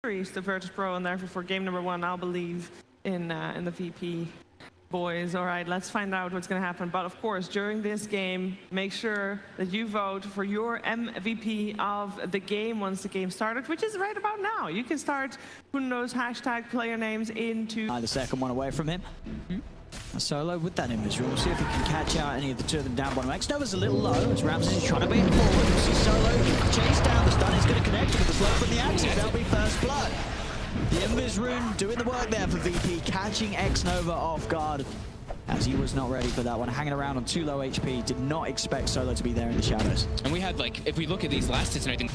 the Virtus.Pro, and therefore for game number 1, I'll believe in the VP boys. All right, let's find out what's going to happen. But of course, during this game, make sure that you vote for your MVP of the game once the game started, which is right about now. You can start putting those hashtag player names into... The second one away from him. A solo with that invisible. We'll see if he can catch out any of the two of them down bottom. X-Nova's a little low as Ramses is trying to bait forward. We'll see Solo chase down. The stun is going to connect with the blood from the Axis. That'll be first blood. The Invis rune doing the work there for VP, catching X-Nova off guard as he was not ready for that one. Hanging around on 2 low HP, did not expect Solo to be there in the shadows. And we had, like, if we look at these last hits and everything...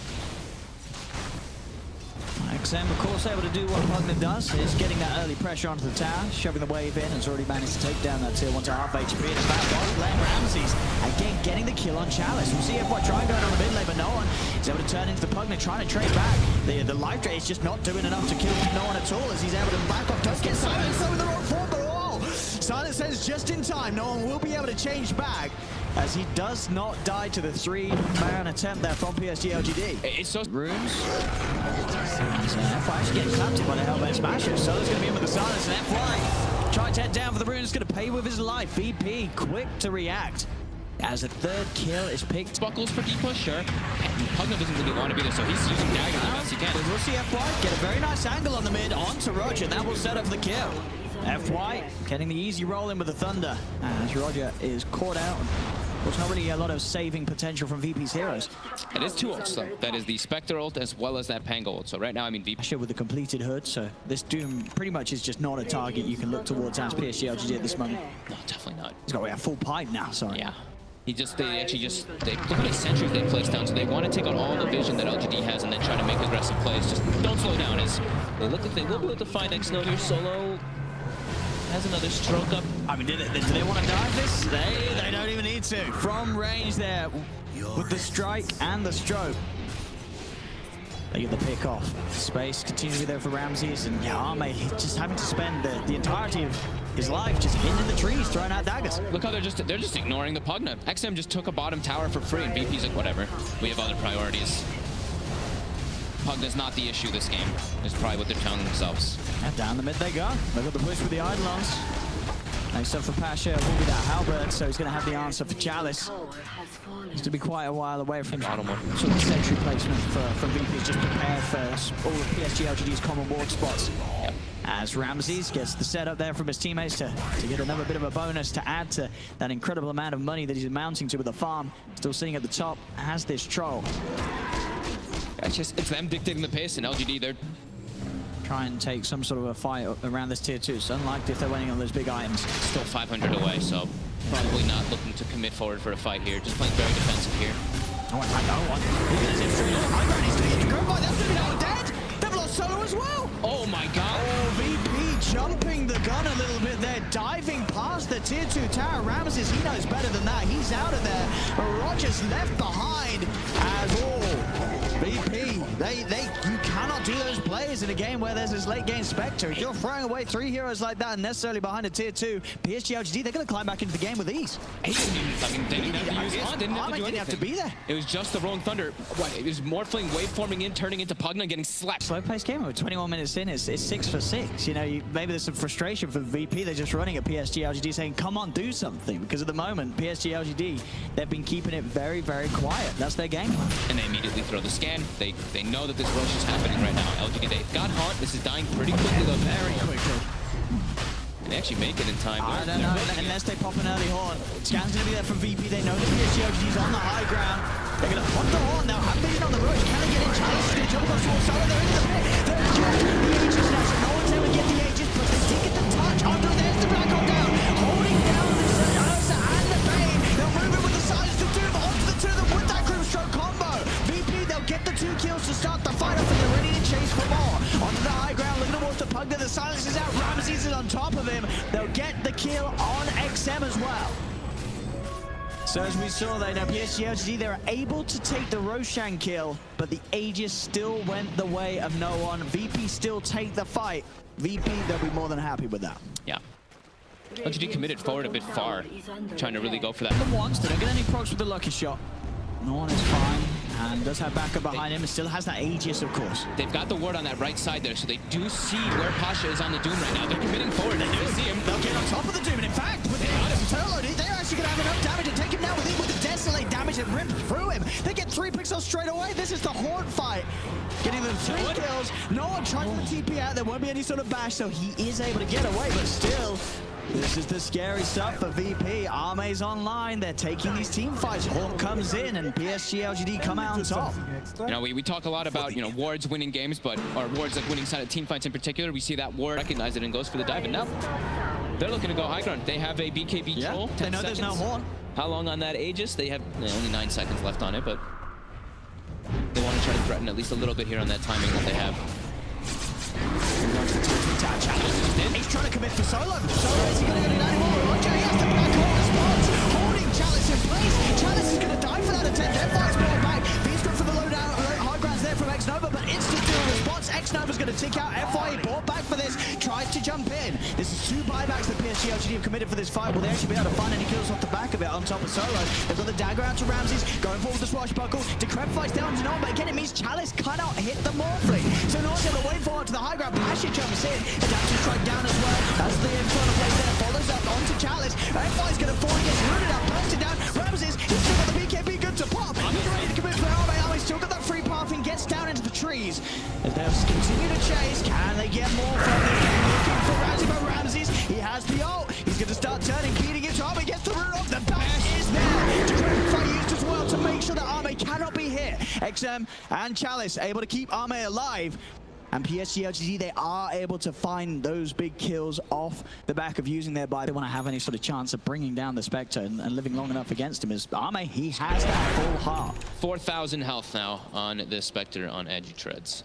XM, of course, able to do what Pugner does, is getting that early pressure onto the tower, shoving the wave in, has already managed to take down that tier 1 to half HP. And it's back bottom lane, Ramses, again getting the kill on Chalice. We'll see if what trying going on the mid lane, but no one is able to turn into the Pugner, trying to trade back. The life drain is just not doing enough to kill no one at all, as he's able to back off. Does get Silence over the wrong form, but Silence says just in time, no one will be able to change back, as he does not die to the 3-man attempt there from PSG.LGD. It's so... Runes. FY actually getting clapped in by the Hellbent Smasher. Solo's going to be in with the Silence, and FY trying to head down for the Runes, going to pay with his life. VP quick to react as a third kill is picked. Buckles for deep push, sure. Pugner doesn't really want to be there, so he's using dagger the best he can. We'll see FY get a very nice angle on the mid onto Roger. That will set up the kill. FY getting the easy roll in with the Thunder as Roger is caught out. There's not really a lot of saving potential from VP's heroes. It is 2 ults though. That is the Spectre ult as well as that Pango ult. So right now, I mean, VP with the completed hood, so this Doom pretty much is just not a target you can look towards as PSG.LGD at this moment. No, definitely not. He's got a full pipe now, sorry. Yeah. They look at the sentries they placed down, so they want to take out all the vision that LGD has and then try to make aggressive plays. Just don't slow down, as they look like they will be able to find X-Nova here. Solo has another stroke up. I mean, do they want to dive this? They don't even need to. From range there, with the strike and the stroke. They get the pick off. Space continues to be there for Ramses, and Arme just having to spend the entirety of his life just hidden in the trees, throwing out daggers. Look how they're just ignoring the Pugna. XM just took a bottom tower for free, and VP's like, whatever. We have other priorities. Pugna's not the issue this game, is probably what they're telling themselves. And down the mid they go. Look at the push with the Eidolons. Next up for Pasha will be that Halberd, so he's going to have the answer for Chalice. He's to be quite a while away from bottom one. Sort of sentry placement from VP, just prepared for all of PSG.LGD's common ward spots. Yep. As Ramses gets the setup there from his teammates to get another bit of a bonus to add to that incredible amount of money that he's amounting to with the farm. Still sitting at the top has this troll. It's them dictating the pace, and LGD, they're try and take some sort of a fight around this tier 2. So unlike if they're winning on those big items. Still 500 away, so probably not looking to commit forward for a fight here. Just playing very defensive here. Oh, I know one. Look at this straight on high ground. He's doing it to Grandpa. That's going to be now dead. They've lost Solo as well. Oh my god. Oh, VP jumping the gun a little bit there, diving past the tier 2 tower. Ramses, he knows better than that. He's out of there. Roger's left behind as all. VP, you cannot do those plays in a game where there's this late game Spectre. If you're throwing away 3 heroes like that and necessarily behind a tier 2, PSG.LGD, they're going to climb back into the game with ease. He didn't even, I mean, they didn't have to use it. Didn't have to be there. It was just the wrong Thunder. What, it was Morphling waveforming in, turning into Pugna, getting slapped. Slow pace game, with 21 minutes in, it's 6 for 6. You know, maybe there's some frustration for VP. They're just running at PSG.LGD saying, come on, do something. Because at the moment, PSG.LGD, they've been keeping it very, very quiet. That's their game plan. And they immediately throw the scan. They know that this rush is happening right now. LGD, they've got haunt. This is dying pretty quickly, though. Very quickly. And they actually make it in time. I don't know, unless they pop an early horn. Scan's going to be there from VP. They know the PSG.LGD's on the high ground. They're going to pop the horn. They'll have vision on the rush. Can they get in? Chalice to jump across the side. They're into the pit. They're the Aegis now, so no one's able to get the Aegis, but they did get the touch. Oh no, there's the Black Hole down. Holding down the Ursa and the Bane. They'll move it with the Silence to Doom onto the 2 of them with that group stroke combo. VP, they'll get the 2 kills to start the fight off, and they're ready to chase for more. Onto the high ground, looking towards the Pugna. The Silence is out. Ramses is on top of him. They'll get the kill on XM as well. So as we saw there, now PSG.LGD, they were able to take the Roshan kill, but the Aegis still went the way of no one. VP still take the fight. VP, they'll be more than happy with that. Yeah. LGD committed forward a bit far, trying to really go for that. The ones, they don't get any procs with the lucky shot. No one is fine. And does have backup behind him, and still has that Aegis, of course. They've got the ward on that right side there, so they do see where Pasha is on the Doom right now. They're committing forward, they do see him. They'll get on top of the Doom, and in fact, with the solo, they're actually going to have enough damage to take him down with the Desolate damage that ripped through him. They get 3 pixels straight away. This is the Horde fight. Getting them 3 kills. No one trying to TP out. There won't be any sort of bash, so he is able to get away, but still, this is the scary stuff for VP. Arme's online. They're taking these team fights. Hawk comes in, and PSG.LGD come out on top. You know, we talk a lot about, you know, wards winning games, but or wards like winning side of team fights in particular. We see that ward recognize it and goes for the dive, and now they're looking to go high ground. They have a BKB troll. They know there's no horn. How long on that Aegis? They have only 9 seconds left on it, but they want to try to threaten at least a little bit here on that timing that they have. He's trying to commit for solo. Solo, is he going to get it anymore? Roger, he has the black hole response. Holding Chalice in place. Chalice is going to die for that attempt. F5's brought back. He's good for the low down. High ground's there from X-Nova, but instant dual response. X-Nova's going to tick out. FY brought back for this. Tries to jump in. This is 2 buybacks that PSG.LGD have committed for this fight. Will they actually be able to find any kills off the back of it on top of Solo? They've got the dagger out to Ramses. Going forward with the swashbuckle. Decrepify's down to no one, but again, it means Chalice cannot hit the Morphling. So Nor's able to wait forward to the high ground. Pasha jumps in. Adaptive strike down as well. As the infernal place there follows up onto Chalice. FY's going to fall. He gets rooted out. Bursted down. Ramses, he's still got the BKB good to pop. He's ready to commit for Arme. Arme's still got that free path and gets down into the trees. As they'll continue to chase. Can they get more from the game? Looking for Ramsey, but Ramses, he has the ult. He's going to start turning, beating it. Arme gets the root of the bash is there. Decrepify used as well to make sure that Arme cannot be hit. XM and Chalice able to keep Arme alive. And PSG.LGD, they are able to find those big kills off the back of using their buy. They want to have any sort of chance of bringing down the Spectre and living long enough against him. As Arme, he has that full heart. 4,000 health now on this Spectre on Edgy Treads.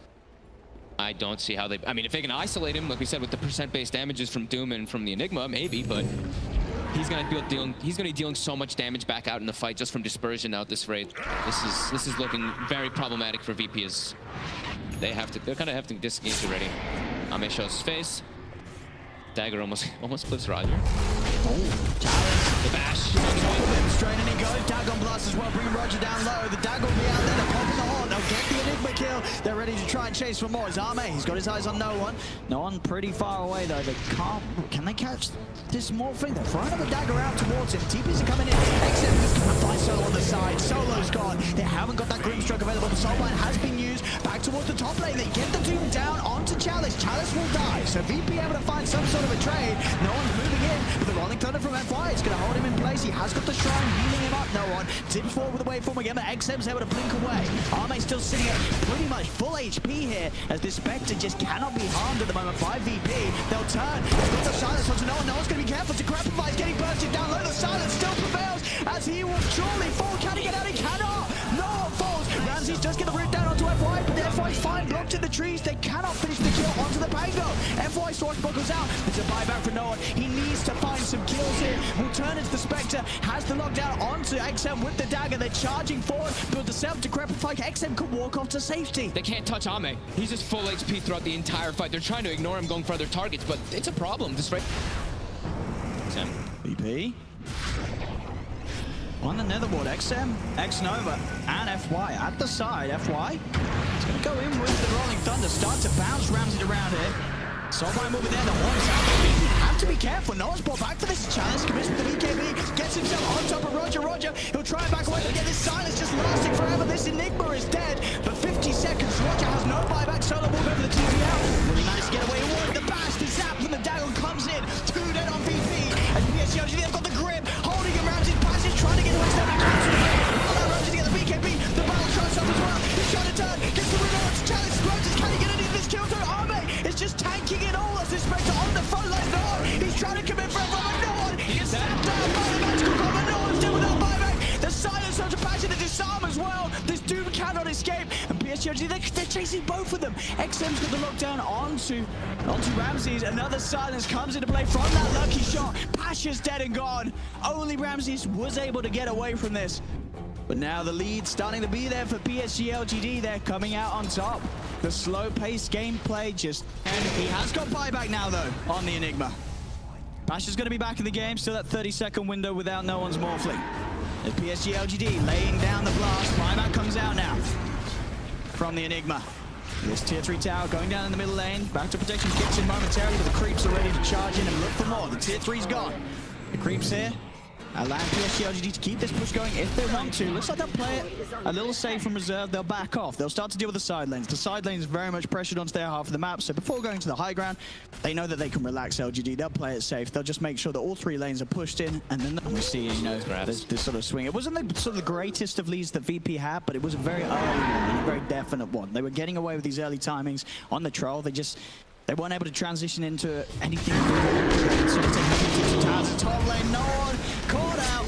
I don't see how they... I mean, if they can isolate him, like we said, with the percent-based damages from Doom and from the Enigma, maybe, but he's going to be dealing so much damage back out in the fight just from dispersion now at this rate. This is looking very problematic for VP as they're kind of having to disengage already. Ame shows his face. Dagger almost flips Roger. Oh, Chalice. The bash. Straight and he goes. Dagon blast as well, bringing Roger down low. The Dagger will be out there. They're popping the horn. They'll get the Enigma kill. They're ready to try and chase for more. It's Arme. He's got his eyes on no one. No one pretty far away though. They can't. Can they catch this Morphling? They're throwing the Dagger out towards him. TPs are coming in. Except he's going to find Solo on the side. Solo's gone. They haven't got that Grimstroke available. The Soulbind has been used. Back towards the top lane. They get the Doom down onto Chalice. Chalice will die. So VP able to find some sort of a trade. No one's moving in, but the Rolling Thunder from FY is going to hold him in place. He has got the Shrine, healing him up. No one tips forward with the waveform again, but XM's able to blink away. Arme's still sitting at pretty much full HP here, as this Spectre just cannot be harmed at the moment by VP. They'll turn. They've got the silence onto no one. No one's going to be careful. Decrepify is getting bursted down low. The silence still prevails, as he will surely fall. Can he get out? He cannot. No one falls. Ramses does get the root down onto FY, but FY's fine, blocked in the trees. They cannot finish the kill onto the Pango. FY swashbuckles out. There's a buyback for no one. He needs to find some kills here. Will turn into the Spectre. Has the lockdown onto XM with the Dagger. They're charging forward. Build the self decrepify. XM could walk off to safety. They can't touch Ame. He's just full HP throughout the entire fight. They're trying to ignore him going for other targets, but it's a problem. This right. XM. VP. On the Netherward, XM, X-Nova, and FY at the side. FY is going to go in with the Rolling Thunder. Start to bounce Ramsey around here. Soulbind will be there. The horns out. VP have to be careful. No one's brought back for this challenge. Commits with the BKB. Gets himself on top of Roger. Roger, he'll try and back away, but get this silence just lasting forever. This Enigma is dead. But 50 seconds. Roger has no buyback. Solo will go for the TP out. Really managed to get away. The bash, the zap, and the Dagon comes in. 2 dead on VP. And PSG.LGD, they've got the grip. Holding him. Ramsey passes, trying to get away. Ramsey to get the BKB. The battle tries up as well. He's trying to turn. Gets the reverse. Challenge. Rogers, can he get any of this kill? Arme is just tanking it all as this Spectre on the front line. No one. He's trying to commit for everyone, but no one. He's zapped down by the magical combo. No one's still without buyback. The silence on to passion, the disarm as well. This Doom cannot escape. And PSG.LGD, they're chasing both of them. XM's got the lockdown onto Ramses. Another silence comes into play from that lucky shot. Pasha's dead and gone. Only Ramses was able to get away from this. But now the lead starting to be there for PSG.LGD. They're coming out on top. The slow-paced gameplay just... And he has got buyback now, though, on the Enigma. Pasha's going to be back in the game. Still that 30-second window without no one's Morphling. The PSG.LGD laying down the blast. Buyback comes out now from the Enigma. This tier 3 tower going down in the middle lane. Back to protection kicks in momentarily, but the creeps are ready to charge in and look for more. The tier 3's gone. The creeps here allow PSG.LGD to keep this push going if they want to. Looks like they'll play it a little safe from reserve. They'll back off. They'll start to deal with the side lanes. The side lanes very much pressured onto their half of the map, so before going to the high ground, they know that they can relax LGD. They'll play it safe. They'll just make sure that all 3 lanes are pushed in, and then we see, you know, this sort of swing. It wasn't the sort of the greatest of leads that VP had, but it was a very early one, and a very definite one. They were getting away with these early timings on the troll. They weren't able to transition into anything. So they take towers to top lane. No one caught out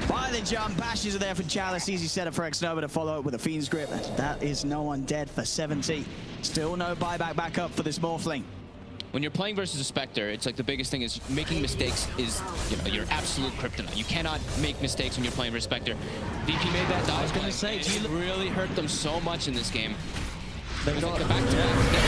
by the jump. Bashes are there for Chalice. Easy setup for Xnova to follow up with a Fiend's Grip. That is no one dead for 70. Still no buyback back up for this Morphling. When you're playing versus a Spectre, it's like the biggest thing is making mistakes is, you know, your absolute kryptonite. You cannot make mistakes when you're playing versus Spectre. VP made that dive. I was going to say, it really hurt them so much in this game. They got the back to back. They're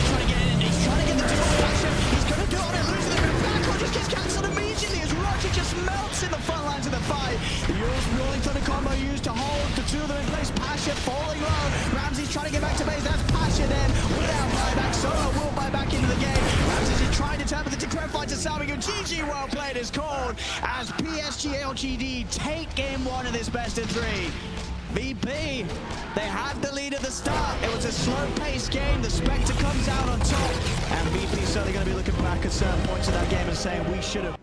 trying to get in. He's trying to get the duel action. He's going to do it on it. Losing the back. Just gets cancelled immediately as Roger just melts in the front lines of the fight. The Yule's rolling thunder combo used to hold the 2 of them in place. Pasha falling low. Ramsey's trying to get back to base. That's Pasha then without buyback. Solo will buy back into the game. Ramsey's just trying to turn with the decrep fight to Salving. GG well played is called as PSG.LGD take game 1 of this best of 3. VP, they had the lead at the start. It was a slow-paced game. The Spectre comes out on top, and VP's certainly going to be looking back at certain points of that game and saying we should have